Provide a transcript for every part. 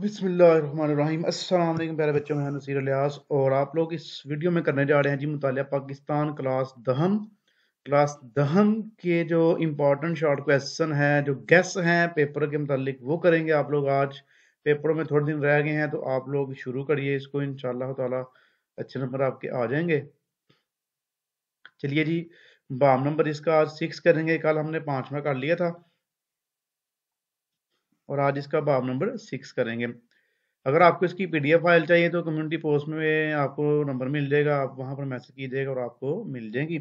बिस्मिल्लाहिर्रहमानिर्रहीम। अस्सलाम वालेकुम प्यारे बच्चों, मैं नसीर इलियास और आप लोग इस वीडियो में करने जा रहे हैं जी मुतालिया पाकिस्तान क्लास दहम के जो इम्पोर्टेंट शॉर्ट क्वेश्चन है, जो गेस हैं पेपर के मुतालिक, वो करेंगे आप लोग। आज पेपरों में थोड़े दिन रह गए हैं तो आप लोग शुरू करिए इसको, इंशाल्लाह ताला अच्छे नंबर आपके आ जाएंगे। चलिए जी, बाम नंबर इसका आज 6 करेंगे। कल हमने 5वां कर लिया था और आज इसका बाब नंबर 6 करेंगे। अगर आपको इसकी पीडीएफ फाइल चाहिए तो कम्युनिटी पोस्ट में आपको नंबर मिल जाएगा, आप वहां पर मैसेज कीजिएगा और आपको मिल जाएगी।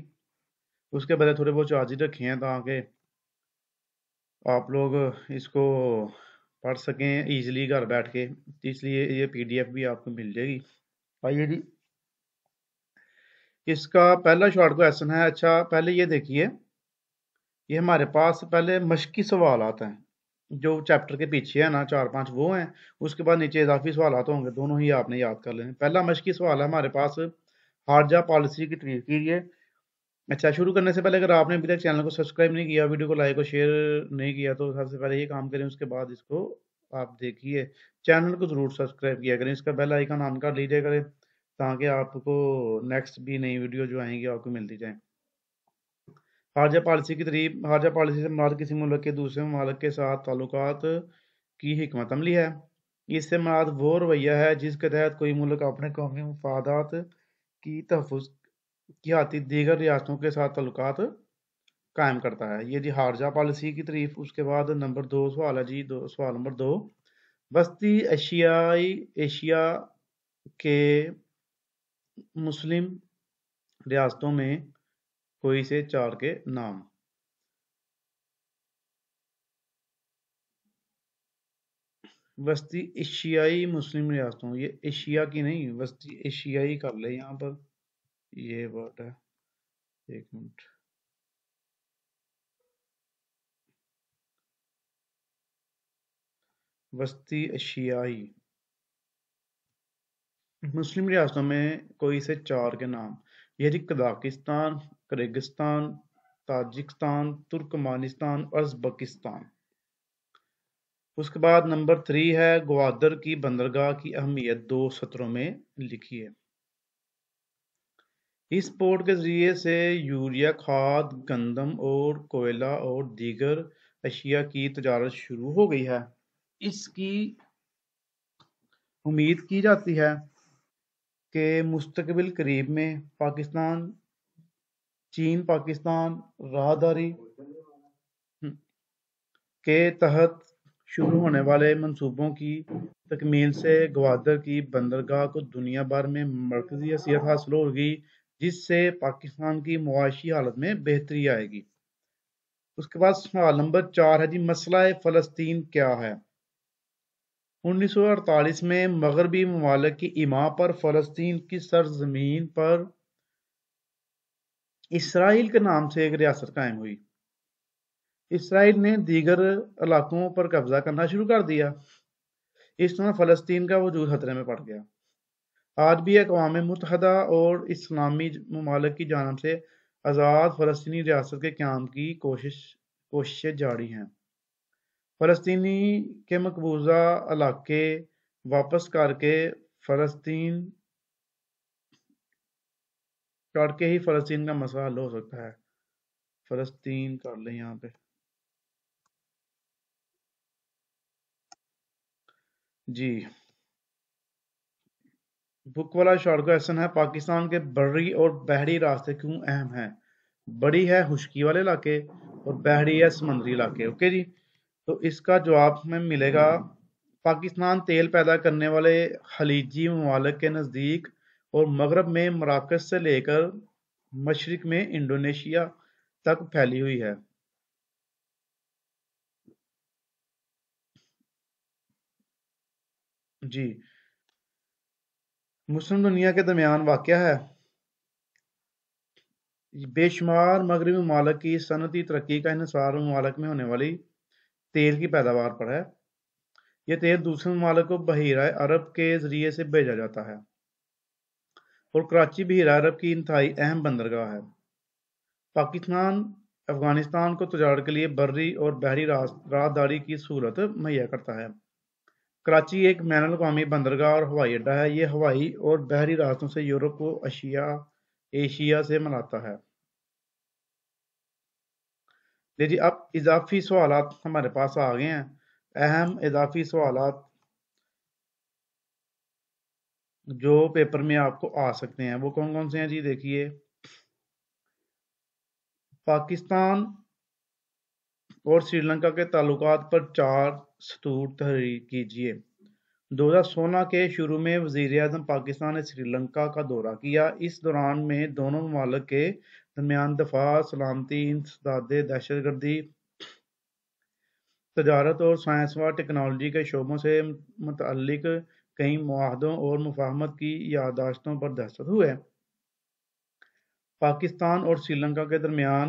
उसके बाद थोड़े बहुत चार्जेस रखे हैं ताकि आप लोग इसको पढ़ सकें इजीली घर बैठ के, इसलिए ये पीडीएफ भी आपको मिल जाएगी। आइए जी, इसका पहला शॉर्ट क्वेश्चन है। अच्छा, पहले ये देखिए, ये हमारे पास पहले मशकी सवाल आते हैं जो चैप्टर के पीछे है ना, 4-5 वो हैं। उसके बाद नीचे इजाफी सवाल आते होंगे, दोनों ही आपने याद कर लेने। पहला मशकी सवाल है हमारे पास, खारजा पॉलिसी की तारीफ कीजिए। अच्छा, शुरू करने से पहले अगर आपने अभी तक चैनल को सब्सक्राइब नहीं किया, वीडियो को लाइक और शेयर नहीं किया तो सबसे पहले ये काम करें, उसके बाद इसको आप देखिए। चैनल को जरूर सब्सक्राइब किया करें, इसका बेल आइकन ऑन कर लीजिए करें ताकि आपको नेक्स्ट भी नई वीडियो जो आएंगी आपको मिलती जाए। खारजा पॉलिसी की तारीफ, खारजा पॉलिसी से मुराद किसी मुल्क के दूसरे मुल्क के साथ ताल्लुकात की हिकमत अमली है। इससे मुराद वो रवैया है जिसके तहत कोई मुल्क अपने कौमी मफादात की तहफ़्फ़ुज़ की खातिर दीगर रियासतों के साथ ताल्लुकात कायम करता है। ये जी खारजा पॉलिसी की तारीफ। उसके बाद नंबर 2 सवाल है जी, सवाल नंबर 2, वस्ती एशिया के मुस्लिम रियासतों में कोई से 4 के नाम। वस्ती एशियाई मुस्लिम रियासतों, ये एशिया की नहीं, वस्ती एशियाई कर ले यहाँ पर, ये वर्ड है। एक मिनट, वस्ती एशियाई मुस्लिम रियासतों में कोई से 4 के नाम। ये जी Kazakhstan, Kyrgyzstan, Tajikistan, Turkmenistan, Uzbekistan. उसके बाद नंबर 3 है, ग्वादर की बंदरगाह की अहमियत 2 सत्रों में लिखिए। इस पोर्ट के जरिए से यूरिया खाद, गंदम और कोयला और दीगर अशिया की तजारत शुरू हो गई है। इसकी उम्मीद की जाती है कि मुस्तकबिल करीब में पाकिस्तान चीन पाकिस्तान राहदारी के तहत शुरू होने वाले मंसूबों की तकमील से ग्वादर की बंदरगाह को दुनिया भर में मरकजी हैसियत हासिल होगी, जिससे पाकिस्तान की मुआशी हालत में बेहतरी आएगी। उसके बाद सवाल नंबर 4 है जी, मसला फ़लस्तीन क्या है। 1948 में मगरबी ममालिक की इमा पर फ़लस्तीन की सरजमीन पर इसराइल के नाम से एक रियासत कायम हुई। इसराइल ने दीगर इलाकों पर कब्जा करना शुरू कर दिया। इस तरह फ़लस्तीन का वजूद खतरे में पड़ गया। आज भी अक़वाम मुत्तहदा और इस्लामी ममालिक की जानिब से आज़ाद फ़लस्तीनी रियासत के क़याम की कोशिशें जारी हैं। फ़लस्तीनी के मकबूजा इलाके वापस करके ही फ़लस्तीन का मसला हल हो सकता है। फ़लस्तीन कर लें यहाँ पे जी। बुक वाला शॉर्ट क्वेश्चन है, पाकिस्तान के बर्री और बहरी रास्ते क्यों अहम हैं। बड़ी है खुश्की वाले इलाके और बहरी है समुद्री इलाके। ओके जी, तो इसका जवाब हमें मिलेगा, पाकिस्तान तेल पैदा करने वाले खलीजी ममालिक के नज़दीक और मगरब में मराकश से लेकर मशरिक में इंडोनेशिया तक फैली हुई है। जी, मुस्लिम दुनिया के दरमियान वाक़या है। बेशुमार मगरबी ममालिक की सनती तरक्की का इन्हिसार ममालिक में होने वाली तेल की पैदावार पर है। यह तेल दूसरे ममालिक को बहीरा अरब के जरिए से भेजा जाता है और कराची बहीरा अरब की इंतहाई अहम बंदरगाह है। पाकिस्तान अफगानिस्तान को तजारत के लिए बर्री और बहरी राहदारी की सहूलत मुहैया करता है। کراچی ایک بین الاقوامی بندرگاہ اور ہوائی اڈہ ہے، یہ ہوائی اور بحری راستوں سے یورپ کو ایشیا سے ملاتا ہے۔ جی اب اضافی سوالات ہمارے پاس آ گئے ہیں، اہم اضافی سوالات جو پیپر میں آپ کو آ سکتے ہیں وہ کون کون سے ہیں جی؟ دیکھیے، پاکستان اور سری لنکا کے تعلقات پر 4 سطور تحریر کیجیے۔ 2016 کے شروع میں وزیر اعظم پاکستان نے سری لنکا کا دورہ کیا۔ اس دوران میں دونوں ممالک کے درمیان دفاع، سلامتی، انسداد، دہشت گردی، تجارت اور سائنس و ٹیکنالوجی کے شعبوں سے متعلق کئی معاہدوں اور مفاہمت کی یادداشتوں پر دستخط ہوئے۔ پاکستان اور سری لنکا کے درمیان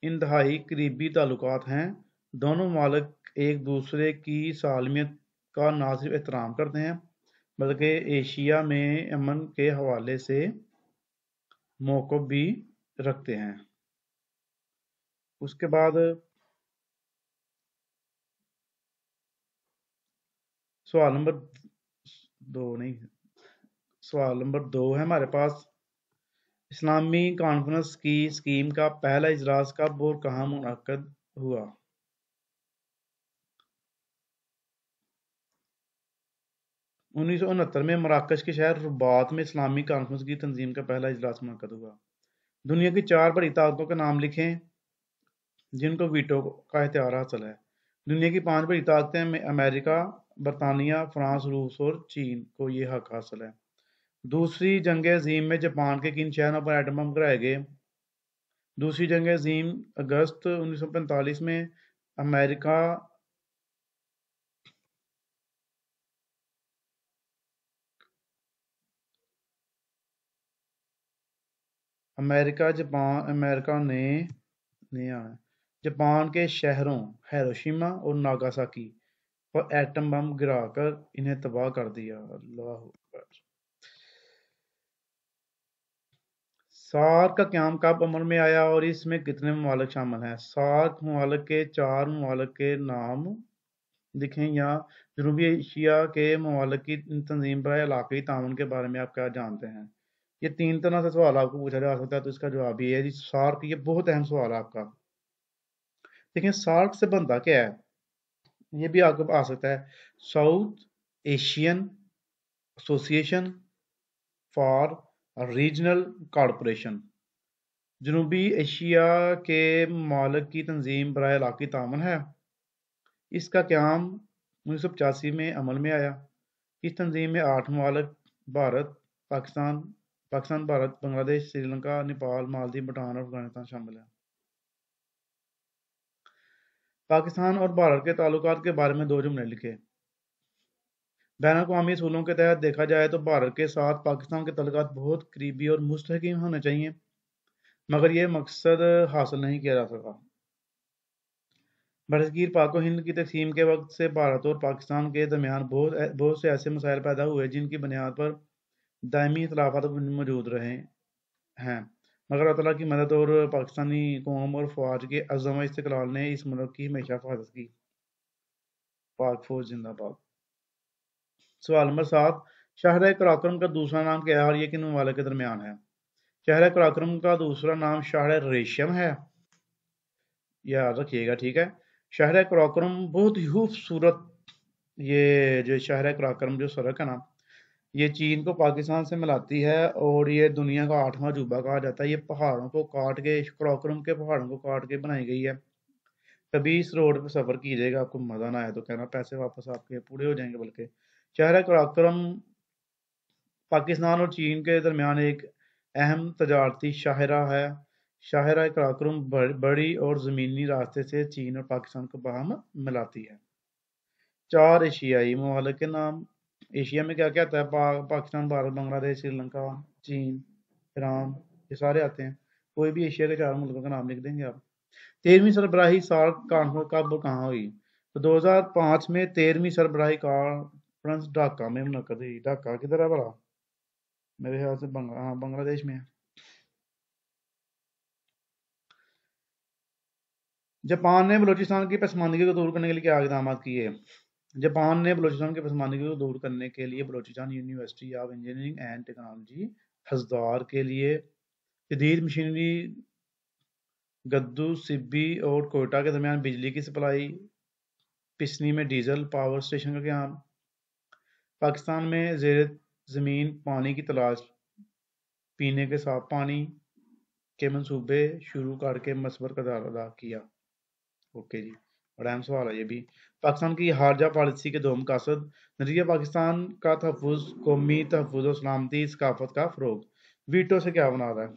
انتہائی قریبی تعلقات ہیں۔ دونوں ممالک ایک دوسرے کی سالمیت کا نہ صرف احترام کرتے ہیں بلکہ ایشیا میں امن کے حوالے سے موقف بھی رکھتے ہیں۔ اس کے بعد سوال نمبر 2 ہے ہمارے پاس، اسلامی کانفرنس کی اسکیم کا پہلا اجلاس کب اور کہاں منعقد ہوا؟ 1969 میں مراکش کے شہر رباط میں اسلامی کانفرنس کی تنظیم کا پہلا اجلاس منعقد ہوا۔ دنیا کی 4 بڑی طاقتوں کے نام لکھیں جن کو ویٹو کا اختیار حاصل ہے۔ دنیا کی 5 بڑی طاقتیں امریکہ، برطانیہ، فرانس، روس اور چین کو یہ حق حاصل ہے۔ دوسری جنگ عظیم میں جاپان کے کن شہروں پر ایٹم بم گرائے گئے؟ دوسری جنگ عظیم اگست 1945 میں امریکہ نے جاپان کے شہروں ہیروشیما اور ناگاساکی پر ایٹم بم گرا کر انہیں تباہ کر دیا۔ اللہ اکبر۔ سارک کا قیام کب عمل میں آیا اور اس میں کتنے ممالک شامل ہیں؟ سارک ممالک کے 4 ممالک کے نام لکھیں یا جنوبی ایشیا کے ممالک کی تنظیم برائے علاقائی تعاون کے بارے میں آپ کیا جانتے ہیں؟ یہ 3 طرح سے سوال آپ کو پوچھا جا سکتا ہے، تو اس کا جواب یہ ہے جی سارک۔ یہ بہت اہم سوال ہے آپ کا۔ دیکھیں سارک سے بنتا کیا ہے، یہ بھی آپ کو آ سکتا ہے، ساؤتھ ایشین ایسوسی ایشن فار ریجنل کوآپریشن، جنوبی ایشیا کے ممالک کی تنظیم برائے علاقائی تعاون ہے۔ اس کا قیام 1985 میں عمل میں آیا۔ اس تنظیم میں 8 ممالک پاکستان، بھارت، بنگلہ دیش، سری لنکا، نیپال، مالدیپ، بھوٹان اور افغانستان شامل ہیں۔ پاکستان اور بھارت کے تعلقات کے بارے میں 2 جملے لکھیں۔ بین الاقوامی اصولوں کے تحت دیکھا جائے تو بھارت کے ساتھ پاکستان کے تعلقات بہت قریبی اور مستحکم ہونے چاہیے، مگر یہ مقصد حاصل نہیں کیا جا سکا۔ برصغیر پاک و ہند کی تقسیم کے وقت سے بھارت اور پاکستان کے درمیان بہت سے ایسے مسائل پیدا ہوئے جن کی بنیاد پر دائمی اختلافات موجود رہے ہیں، مگر اللہ تعالیٰ کی مدد اور پاکستانی قوم اور فوج کے عزم و استقلال نے اس ملک کی ہمیشہ حفاظت کی۔ پاک فوج زندہ باد۔ سوال نمبر 7، شہر قراقرم کا دوسرا نام کیا ہے اور یہ کن ممالک کے درمیان ہے؟ شہر قراقرم کا دوسرا نام شہر ریشم ہے، یاد رکھیے گا، ٹھیک ہے۔ شہر قراقرم بہت ہی خوبصورت، یہ جو شہر قراقرم جو سڑک ہے نا، یہ چین کو پاکستان سے ملاتی ہے اور یہ دنیا کا 8واں عجوبہ کہا جاتا ہے۔ یہ پہاڑوں کو کاٹ کے، قراقرم کے پہاڑوں کو کاٹ کے بنائی گئی ہے۔ کبھی اس روڈ پہ سفر کیجیے گا، آپ کو مزہ نہ آئے تو کہنا، پیسے واپس آپ کے پورے ہو جائیں گے۔ بلکہ شہر قراقرم پاکستان اور چین کے درمیان ایک اہم تجارتی شاہراہ ہے۔ شاہراہ قراقرم بڑی اور زمینی راستے سے چین اور پاکستان کو باہم ملاتی ہے۔ 4 ایشیائی ممالک کے نام۔ ایشیا میں کیا کیا آتا ہے؟ پاکستان، بھارت، بنگلہ دیش، سری لنکا، چین، ایران، یہ سارے آتے ہیں۔ کوئی بھی ایشیا کے 4 ملکوں کا نام لکھ دیں گے آپ۔ 13ویں سربراہی سارک کانفرنس کب اور کہاں ہوئی؟ تو 2005 میں 13ویں سربراہی کانفرنس ڈھاکہ میں منعقد ہوئی۔ ڈھاکہ کدھر ہے بڑا؟ میرے خیال سے بنگلہ دیش میں ہے۔ جاپان نے بلوچستان کی پسماندگی کو دور کرنے کے لیے کیا اقدامات کیے؟ जापान ने बलूचिस्तान के पसमानदगी को दूर करने के लिए Balochistan university of engineering and technology हसदार के लिए जदीद मशीनरी गद्दू सिब्बी और कोयटा के दरमियान बिजली की सप्लाई, पिसनी में डीजल पावर स्टेशन का क्याम, पाकिस्तान में जेर ज़मीन पानी की तलाश, पीने के साफ पानी के मंसूबे शुरू करके मसबर का अदा किया। ओके जी, बड़ा अहम सवाल है ये भी। पाकिस्तान की हारजा पॉलिसी के दो मकसद, नतीजा पाकिस्तान का तहफ़्फ़ुज़, कौमी तहफ़्फ़ुज़ और सलामती सकाफत का फ़रोग़। वीटो से क्या बना रहा है?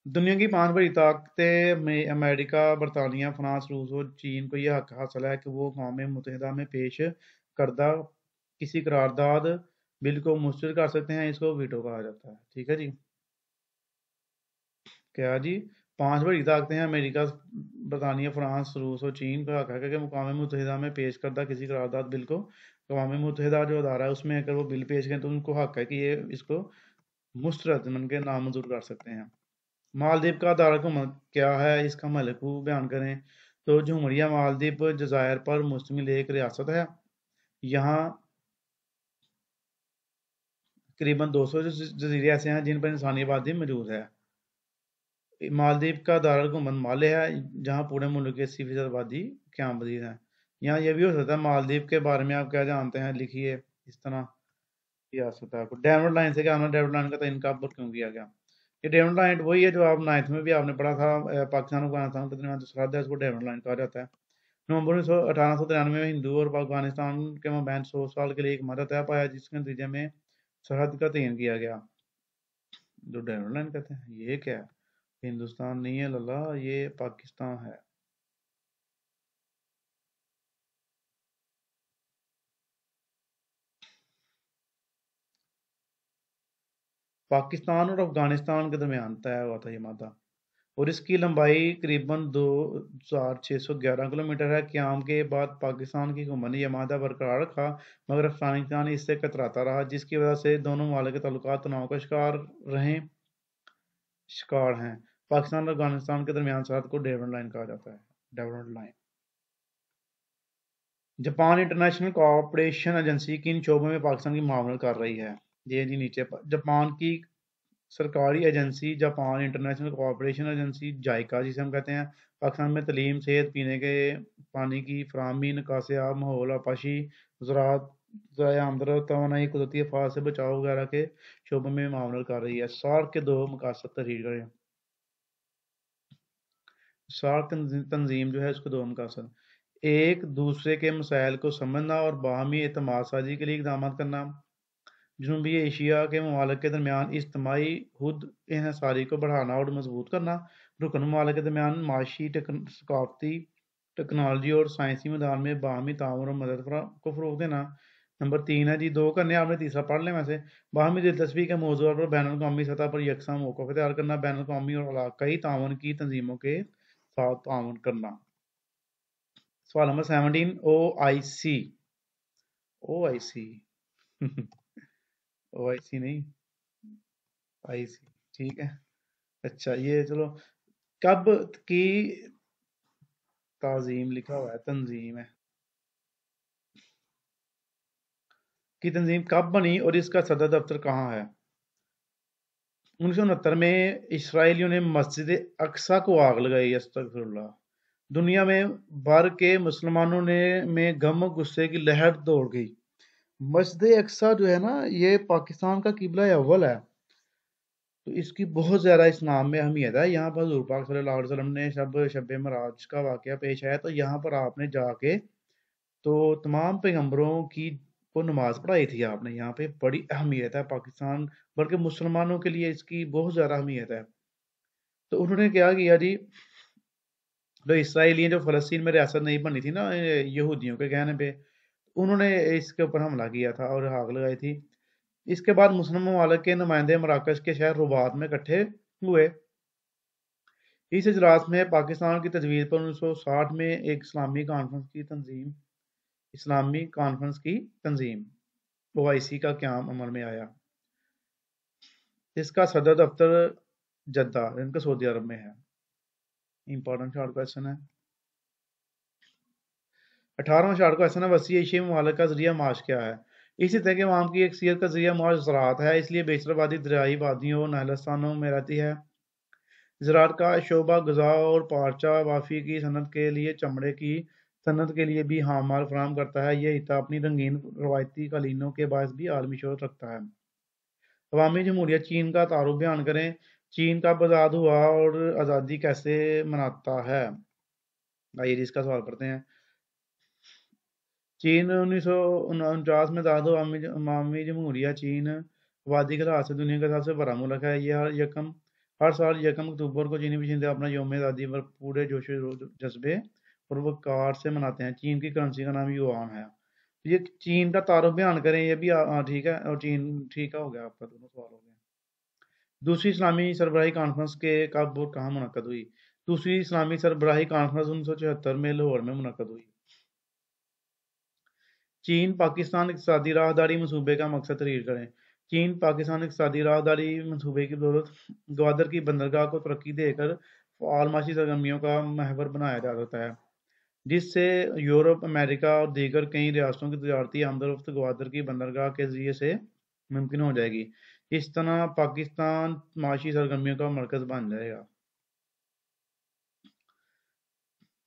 दुनिया की पांच बड़ी ताकतें में अमेरिका, बरतानिया, फ्रांस, रूस और चीन को यह हक हासिल है कि वो अक़वाम मुत्तहिदा में पेश करदा किसी करारदाद बिल को मुस्तरद कर सकते हैं। इसको वीटो कहा जाता है। ठीक है जी। क्या जी? पांच बड़ी ताकतें हैं अमेरिका, बरतानिया, फ्रांस, रूस और चीन का हक है कि अक़वाम मुत्तहिदा में पेश करदा किसी करारदाद बिल को, अक़वाम मुत्तहिदा जो अदारा है उसमें अगर वो बिल पेश करें तो उनको हक है कि ये इसको मुस्तरद मन के नामंजूर कर सकते हैं। मालदीव का दारकूमत क्या है? इसका मलकू बयान करें। तो झुमरिया मालदीव जज़ायर पर मुश्तमिल एक रियासत है। यहाँ करीबन 200 जजीरे ऐसे हैं जिन पर इंसानी आबादी मौजूद है। मालदीव का दारकूमत माले है, जहाँ पूरे मुल्क की 80% आबादी क़यामपज़ीर है। यहाँ ये भी हो सकता है मालदीव के बारे में आप क्या जानते हैं, लिखिए इस तरह रियासत है। डेविड लाइन से क्या होना, डेविड लाइन का तयन कब और क्यों किया गया? ये डेविड लाइन वही है जो आप 9th में भी आपने पढ़ा था, पाकिस्तान अफगानिस्तान के दरमियान जो सरहद है उसको डेविड लाइन कहा जाता है। नवंबर 1893 में हिंदू और अफगानिस्तान के मबैन 100 साल के लिए एक मादा तय पाया, जिसके नतीजे में सरहद का तयन किया गया, जो डेविड लाइन कहते हैं। ये क्या है? हिंदुस्तान नहीं है लल्ला, ये पाकिस्तान है। पाकिस्तान और अफगानिस्तान के दरमियान तय हुआ था ये मादा, और इसकी लंबाई करीबन 2611 किलोमीटर है। क़याम के बाद पाकिस्तान की हुकूमत ने यह मादा बरकरार रखा, मगर अफगानिस्तान इससे कतराता रहा, जिसकी वजह से दोनों ममालिक के ताल्लुकात तनाव का शिकार हैं। पाकिस्तान और अफगानिस्तान के दरमियान सरहद को डेविड लाइन कहा जाता है। David line. Japan international cooperation agency किन शोबों में पाकिस्तान की मामलत कर रही है? ये जी नीचे जापान की सरकारी agency Japan international cooperation agency JICA जिसे हम कहते हैं, पाकिस्तान में तलीम, सेहत, पीने के पानी की फराहमी, निकास आब, माहौल, आपाशी, ज़राअत, ज़राए आमदरफ्त, तवानाई, कुदरती आफात से बचाव वगैरह के शोबों में मामलत कर रही है। सार्क के दो मकासद तहरीर करें। सार्क तंजीम जो है उसके दो मकासद, एक दूसरे के मसाइल को समझना और बाहमी एतमाद साजी के लिए इक़दाम करना, जनूबी एशिया के ममालिक के दरमियान इज्तिमाई खुद इन्हसारी को बढ़ाना और मजबूत करना, रुकन ममालिक के दरमियान माशी, सकाफती, टेक्नोलॉजी और साइंसी मैदान में बाहमी ताउन और मदद को फ़रोग़ देना। नंबर 3 है जी, दो करने आपने तीसरा पढ़ लें वैसे। बाहमी दिलचस्पी के मौज़ूआत पर बैनुल अक़वामी सतह पर यकसा मौक़िफ़ इख्तियार करना, बैनुल अक़वामी और इलाक़ाई ताउन की तंजीमों के साथ ताउन करना। सवाल नंबर 17, OIC। OIC OIC नहीं, IC, ठीक है। अच्छा, ये चलो, कब की ताज़ीम लिखा हुआ है, तंजीम है की तंजीम कब बनी और इसका सदर दफ्तर कहाँ है? 1969 में इसराइलियों ने मस्जिद अक्सा को आग लगाई। अस्तगफिरुल्लाह। दुनिया में भर के मुसलमानों ने में गम और गुस्से की लहर दौड़ गई। मस्जिद अक्सा जो है ना, ये पाकिस्तान का किबला अव्वल है, तो इसकी बहुत ज़्यादा इस्लाम में अहमियत है। यहाँ पर हुज़ूर पाक सल्लल्लाहु अलैहि वसल्लम ने शब मराज का वाक़या पेश आया, तो यहाँ पर आपने जाके तो तमाम पैगंबरों की को नमाज पढ़ाई थी आपने। यहाँ पे बड़ी अहमियत है पाकिस्तान, बल्कि मुसलमानों के लिए इसकी बहुत ज़्यादा अहमियत है। तो उन्होंने क्या किया जी, जो इसराइली जो फ़लस्तीन में रियासत नहीं बनी थी ना यहूदियों के कहने पे, उन्होंने इसके ऊपर हमला किया था और आग लगाई थी। इसके बाद मुस्लिम ममालिक के नुमाइंदे मराकश के शहर रुबात में इकट्ठे हुए। इस इजलास में पाकिस्तान की तजवीज़ पर 1960 में एक इस्लामी कॉन्फ्रेंस की तंजीम OIC का क़याम अमल में आया। इसका सदर दफ्तर जद्दा, इनका सऊदी अरब में है। इंपॉर्टेंट शॉर्ट क्वेश्चन है। 18واں اشارہ حسنہ وسیع ایشیائی ممالک کا ذریعہ معاش کیا ہے؟ اسی طرح کے عوام کی اکثریت کا ذریعہ معاش زراعت ہے، اس لیے بیشتر آبادی دریائی وادیوں اور نہلستانوں میں رہتی ہے۔ زراعت کا شعبہ غذا اور پارچہ بافی کی صنعت کے لیے چمڑے کی صنعت کے لیے بھی خام مال فراہم کرتا ہے۔ یہ خطہ اپنی رنگین روایتی قالینوں کے باعث بھی عالمی شہرت رکھتا ہے۔ عوامی جمہوریہ چین کا تعارف بیان کریں۔ چین کب آزاد ہوا اور آزادی کیسے مناتا ہے؟ آئیے جی اس کا سوال کرتے ہیں۔ چین 1949 میں آزاد ہوا۔ عوامی جمہوریہ چین آبادی کے لحاظ سے دنیا کا سب سے بڑا ملک ہے۔ یہ ہر سال یکم اکتوبر کو چینی باشندے اپنا یوم آزادی پر پورے جوش و جذبے اور وقار سے مناتے ہیں۔ چین کی کرنسی کا نام یوان ہے۔ یہ چین کا تعارف بیان کریں، یہ بھی ٹھیک ہے، اور چین ٹھیک ہو گیا، آپ کا دونوں سوال ہو گئے۔ دوسری اسلامی سربراہی کانفرنس کے کب اور کہاں منعقد ہوئی؟ دوسری اسلامی سربراہی کانفرنس 1974 میں لاہور میں منعقد ہوئی۔ چین پاکستان اقتصادی راہداری منصوبے کا مقصد تحریر کریں۔ چین پاکستان اقتصادی راہداری منصوبے کی بدولت گوادر کی بندرگاہ کو ترقی دے کر فعال معاشی سرگرمیوں کا محور بنایا جا سکتا ہے، جس سے یورپ، امریکہ اور دیگر کئی ریاستوں کی تجارتی آمد و رفت گوادر کی بندرگاہ کے ذریعے سے ممکن ہو جائے گی۔ اس طرح پاکستان معاشی سرگرمیوں کا مرکز بن جائے گا۔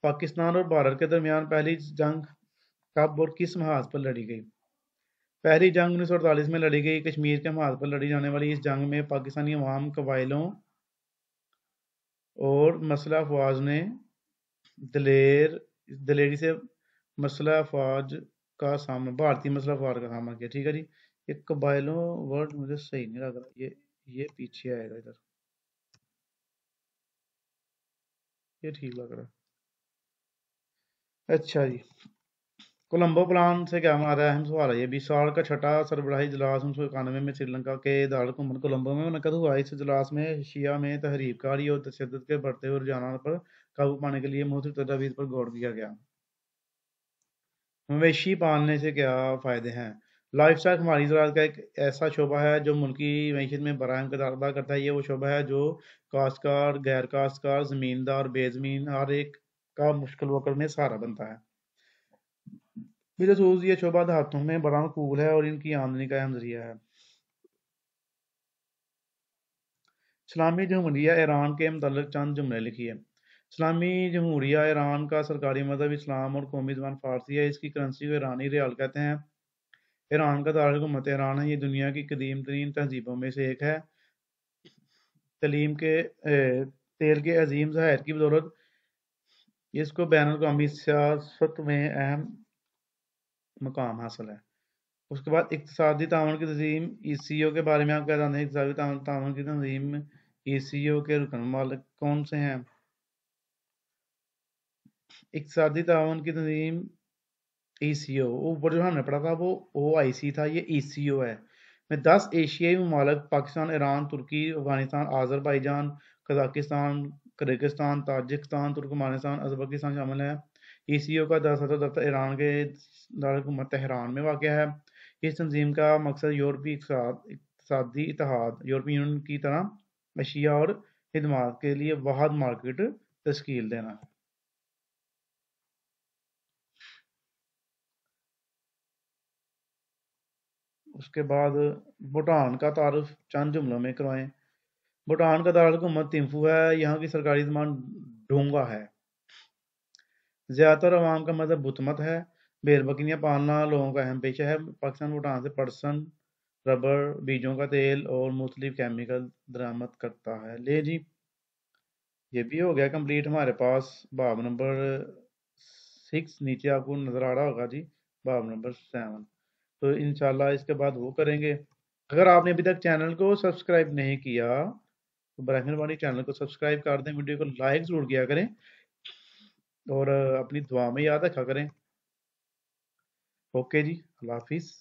پاکستان اور بھارت کے درمیان پہلی جنگ کب اور کس محاذ پر لڑی گئی؟ پہلی جنگ 1948 میں لڑی گئی۔ کشمیر کے محاذ پر لڑی جانے والی اس جنگ میں پاکستانی عوام، قبائلیوں اور مسلح افواج نے دلیری سے مسلح افواج کا سامنا بھارتی مسلح افواج کا سامنا کیا۔ ٹھیک ہے جی، یہ قبائلیوں ورڈ مجھے صحیح نہیں لگ رہا، یہ پیچھے آئے گا، ادھر یہ ٹھیک لگ رہا ہے۔ اچھا جی، کولمبو پلان سے کیا ہمارا اہم سوال ہے یہ بھی۔ سال کا چھٹا سربراہی اجلاس 1991 میں سری لنکا کے دارالحکومت کولمبو میں منعقد ہوا۔ اس اجلاس میں ایشیا میں تحریک کاری اور تشدد کے بڑھتے ہوئے رجحانات پر قابو پانے کے لیے مختلف تجاویز پر غور کیا گیا۔ مویشی پالنے سے کیا فائدے ہیں؟ لائف سٹائل ہماری زراعت کا ایک ایسا شعبہ ہے جو ملکی معیشت میں بڑا اہم کردار ادا کرتا ہے۔ یہ وہ شعبہ ہے جو کاشتکار، غیر کاشتکار، زمیندار، بے زمین ہر ایک کا مشکل وقت میں سہارا بنتا ہے۔ بالخصوص یہ شعبہ دیہاتوں میں بڑا مقبول ہے اور ان کی آمدنی کا اہم ذریعہ ہے۔ اسلامی جمہوریہ ایران کے متعلق چند جملے لکھیے۔ اسلامی جمہوریہ ایران کا سرکاری مذہب اسلام اور قومی زبان فارسی ہے۔ اس کی کرنسی کو ایرانی ریال کہتے ہیں۔ ایران کا دارالحکومت تہران ہے۔ یہ دنیا کی قدیم ترین تہذیبوں میں سے ایک ہے۔ تیل کے عظیم ذخائر کی بدولت اس کو بین الاقوامی سیاست میں اہم مقام حاصل ہے۔ اس کے بعد اقتصادی تعاون کی تنظیم ECO کے بارے میں آپ کیا جانتے ہیں؟ اقتصادی تعاون کی تنظیم ECO کے رکن ممالک کون سے ہیں؟ اقتصادی تعاون کی تنظیم ECO، اوپر جو ہم نے پڑھا تھا وہ OIC تھا، یہ ECO ہے۔ میں 10 ایشیائی ممالک پاکستان، ایران، ترکی، Afghanistan, Azerbaijan, Kazakhstan, Kyrgyzstan, Tajikistan, Turkmenistan, Uzbekistan شامل ہیں۔ ECO کا صدر دفتر ایران کے دارالحکومت تہران میں واقع ہے۔ اس تنظیم کا مقصد یورپی اقتصادی اتحاد، یورپی یونین کی طرح اشیاء اور خدمات کے لیے واحد مارکیٹ تشکیل دینا ہے۔ اس کے بعد بھوٹان کا تعارف چند جملوں میں کروائیں۔ بھوٹان کا دارالحکومت تھمپو ہے۔ یہاں کی سرکاری زبان ڈونگا ہے۔ زیادہ تر عوام کا مذہب بدھ مت ہے۔ بھیڑ بکریاں پالنا لوگوں کا اہم پیشہ ہے۔ پاکستان بھوٹان سے پٹسن، ربڑ، بیجوں کا تیل اور مختلف کیمیکل درآمد کرتا ہے۔ لے جی، یہ بھی ہو گیا کمپلیٹ ہمارے پاس باب نمبر 6، نیچے آپ کو نظر آ رہا ہوگا جی باب نمبر 7۔ تو انشاءاللہ اس کے بعد وہ کریں گے۔ اگر آپ نے ابھی تک چینل کو سبسکرائب نہیں کیا تو براہ مہربانی چینل کو سبسکرائب کر دیں، ویڈیو کو لائک ضرور کیا کریں اور اپنی دعا میں یاد رکھا کریں۔ اوکے جی، اللہ حافظ۔